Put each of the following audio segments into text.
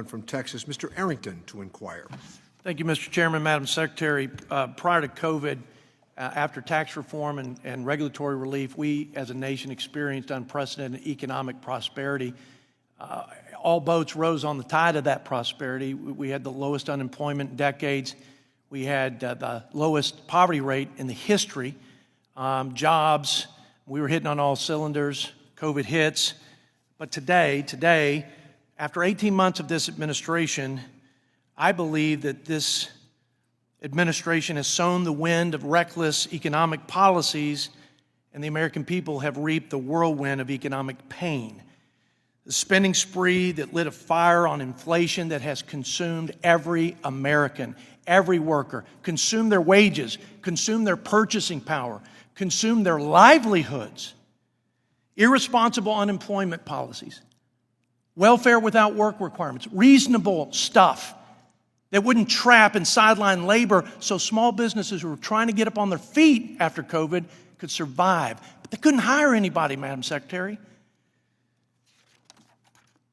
From Texas, Mr. Arrington to inquire. Thank you, Mr. Chairman, Madam Secretary. Prior to COVID, after tax reform and regulatory relief, we as a nation experienced unprecedented economic prosperity. All boats rose on the tide of that prosperity. We had the lowest unemployment in decades. We had the lowest poverty rate in the history. Jobs, we were hitting on all cylinders. COVID hits. But today, after 18 months of this administration, I believe that this administration has sown the wind of reckless economic policies, and the American people have reaped the whirlwind of economic pain. The spending spree that lit a fire on inflation that has consumed every American, every worker, consumed their wages, consumed their purchasing power, consumed their livelihoods. Irresponsible unemployment policies. Welfare without work requirements, reasonable stuff that wouldn't trap and sideline labor so small businesses who were trying to get up on their feet after COVID could survive. But they couldn't hire anybody, Madam Secretary.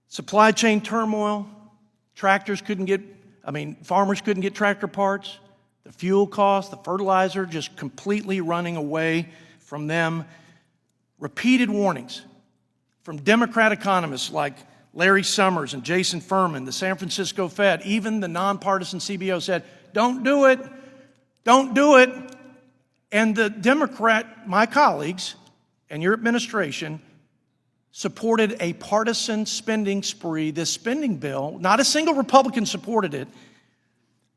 Supply chain turmoil, farmers couldn't get tractor parts, the fuel costs, the fertilizer just completely running away from them. Repeated warnings from Democrat economists like Larry Summers and Jason Furman, the San Francisco Fed, even the nonpartisan CBO said, don't do it, don't do it. And the Democrat, my colleagues, and your administration supported a partisan spending spree, this spending bill, not a single Republican supported it,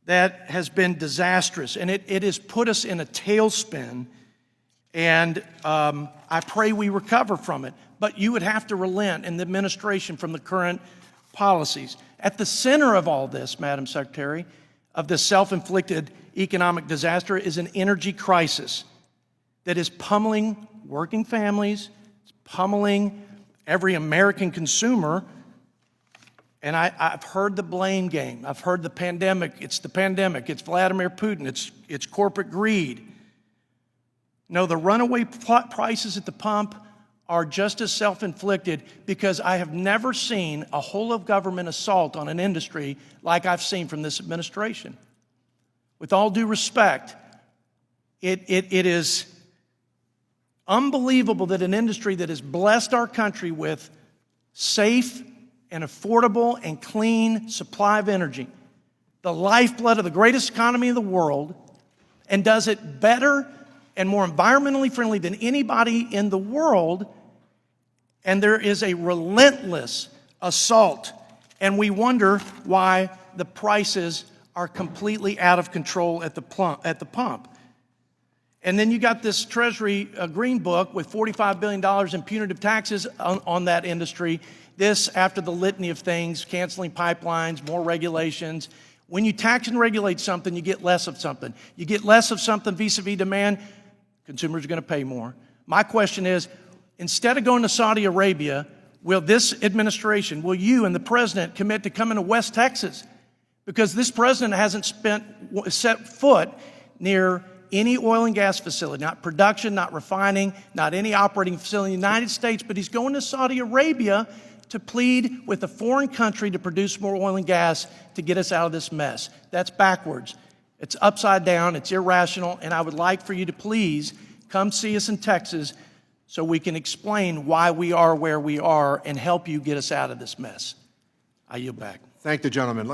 that has been disastrous. And it has put us in a tailspin, and I pray we recover from it. But you would have to relent in the administration from the current policies. At the center of all this, Madam Secretary, of this self-inflicted economic disaster is an energy crisis that is pummeling working families, it's pummeling every American consumer. And I've heard the blame game. I've heard the pandemic. It's Vladimir Putin. It's corporate greed. No, the runaway prices at the pump are just as self-inflicted, because I have never seen a whole-of-government assault on an industry like I've seen from this administration. With all due respect, it is unbelievable that an industry that has blessed our country with safe and affordable and clean supply of energy, the lifeblood of the greatest economy in the world, and does it better and more environmentally friendly than anybody in the world, and there is a relentless assault, and we wonder why the prices are completely out of control at the pump. And then you got this Treasury Green Book with $45 billion in punitive taxes on that industry. This after the litany of things, canceling pipelines, more regulations. When you tax and regulate something, you get less of something. You get less of something vis-a-vis demand, consumers are going to pay more. My question is, instead of going to Saudi Arabia, will this administration, will you and the president commit to coming to West Texas? Because this president hasn't set foot near any oil and gas facility, not production, not refining, not any operating facility in the United States, but he's going to Saudi Arabia to plead with a foreign country to produce more oil and gas to get us out of this mess. That's backwards. It's upside down, it's irrational, and I would like for you to please come see us in Texas so we can explain why we are where we are and help you get us out of this mess. I yield back. Thank the gentleman.